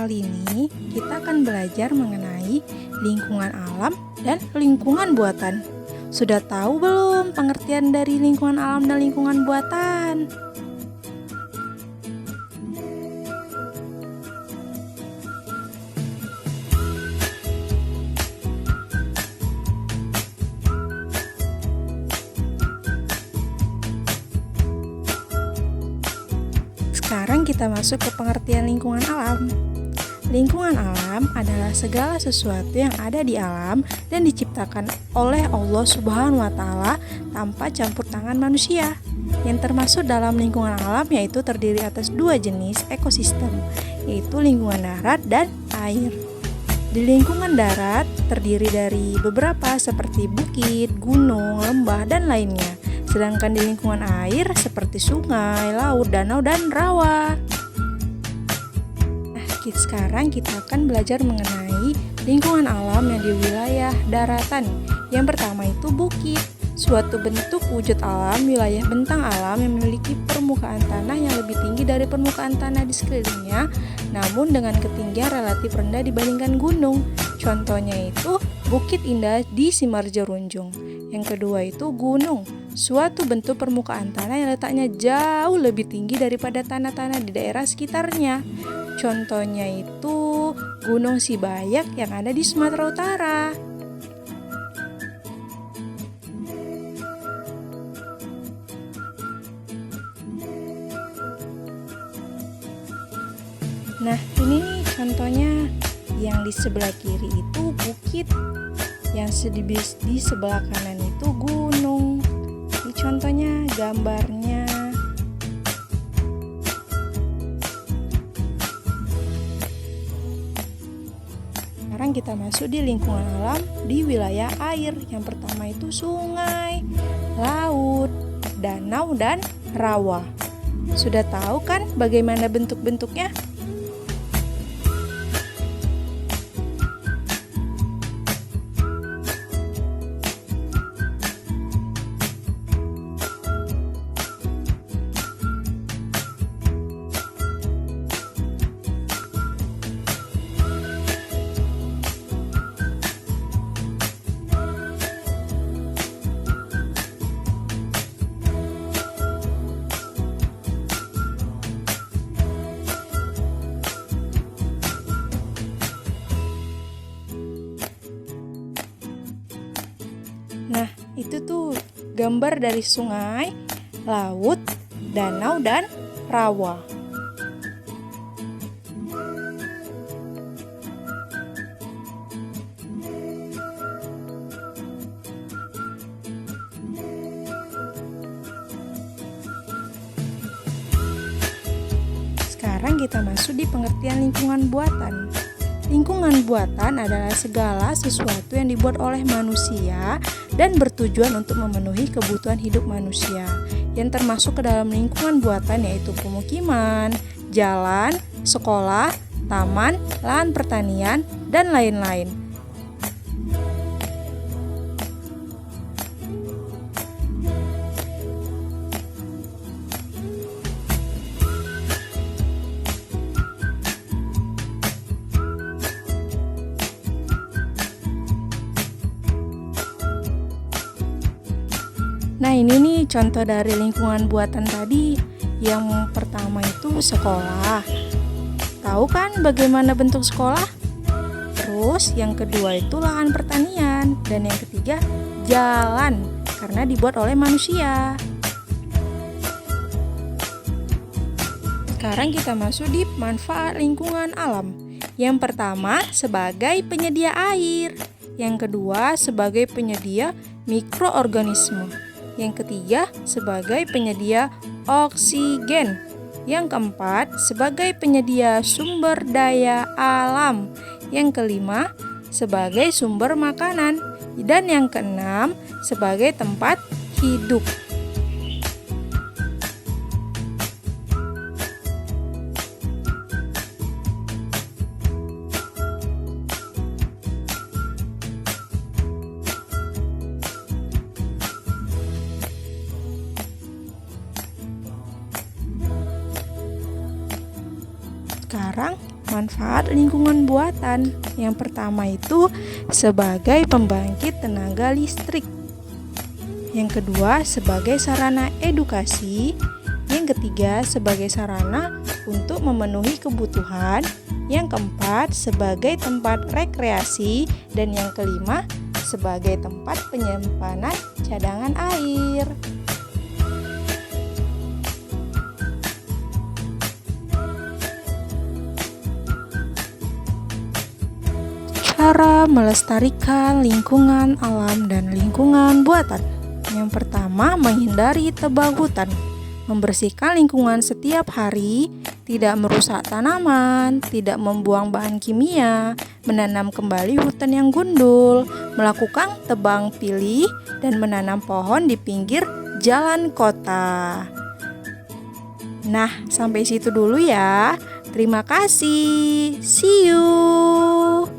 kali ini kita akan belajar mengenai lingkungan alam dan lingkungan buatan. Sudah tahu belum pengertian dari lingkungan alam dan lingkungan buatan? Sekarang kita masuk ke pengertian lingkungan alam. Lingkungan alam adalah segala sesuatu yang ada di alam dan diciptakan oleh Allah Subhanahu wa Ta'ala tanpa campur tangan manusia. Yang termasuk dalam lingkungan alam yaitu terdiri atas dua jenis ekosistem, yaitu lingkungan darat dan air. Di lingkungan darat terdiri dari beberapa seperti bukit, gunung, lembah, dan lainnya. Sedangkan di lingkungan air seperti sungai, laut, danau, dan rawa. Sekarang kita akan belajar mengenai lingkungan alam yang di wilayah daratan. Yang pertama itu bukit, suatu bentuk wujud alam wilayah bentang alam yang memiliki permukaan tanah yang lebih tinggi dari permukaan tanah di sekelilingnya, namun dengan ketinggian relatif rendah dibandingkan gunung. Contohnya itu Bukit Indah di Simalungun. Yang kedua itu gunung, suatu bentuk permukaan tanah yang letaknya jauh lebih tinggi daripada tanah-tanah di daerah sekitarnya. Contohnya itu Gunung Sibayak yang ada di Sumatera Utara. Nah, ini nih contohnya yang di sebelah kiri itu bukit, yang di sebelah kanan itu gunung. Ini contohnya gambarnya. Sekarang kita masuk di lingkungan alam di wilayah air. Yang pertama itu sungai, laut, danau, dan rawa. Sudah tahu kan bagaimana bentuk-bentuknya? Nah, itu tuh gambar dari sungai, laut, danau, dan rawa. Sekarang kita masuk di pengertian lingkungan buatan. Lingkungan buatan adalah segala sesuatu yang dibuat oleh manusia dan bertujuan untuk memenuhi kebutuhan hidup manusia. Yang termasuk ke dalam lingkungan buatan yaitu pemukiman, jalan, sekolah, taman, lahan pertanian, dan lain-lain. Nah, ini nih contoh dari lingkungan buatan tadi. Yang pertama itu sekolah. Tahu kan bagaimana bentuk sekolah? Terus yang kedua itu lahan pertanian. Dan yang ketiga jalan, karena dibuat oleh manusia. Sekarang kita masuk di manfaat lingkungan alam. Yang pertama sebagai penyedia air. Yang kedua sebagai penyedia mikroorganisme. Yang ketiga sebagai penyedia oksigen. Yang keempat sebagai penyedia sumber daya alam. Yang kelima sebagai sumber makanan. Dan yang keenam sebagai tempat hidup. Sekarang Manfaat lingkungan buatan. Yang pertama itu sebagai pembangkit tenaga listrik. Yang kedua sebagai sarana edukasi. Yang ketiga sebagai sarana untuk memenuhi kebutuhan. Yang keempat sebagai tempat rekreasi. Dan yang kelima sebagai tempat penyimpanan cadangan air. Cara melestarikan lingkungan alam dan lingkungan buatan. Yang pertama, menghindari tebang hutan. Membersihkan lingkungan setiap hari, tidak merusak tanaman, tidak membuang bahan kimia, menanam kembali hutan yang gundul, melakukan tebang pilih, dan menanam pohon di pinggir jalan kota. Nah, sampai situ dulu ya. Terima kasih. See you.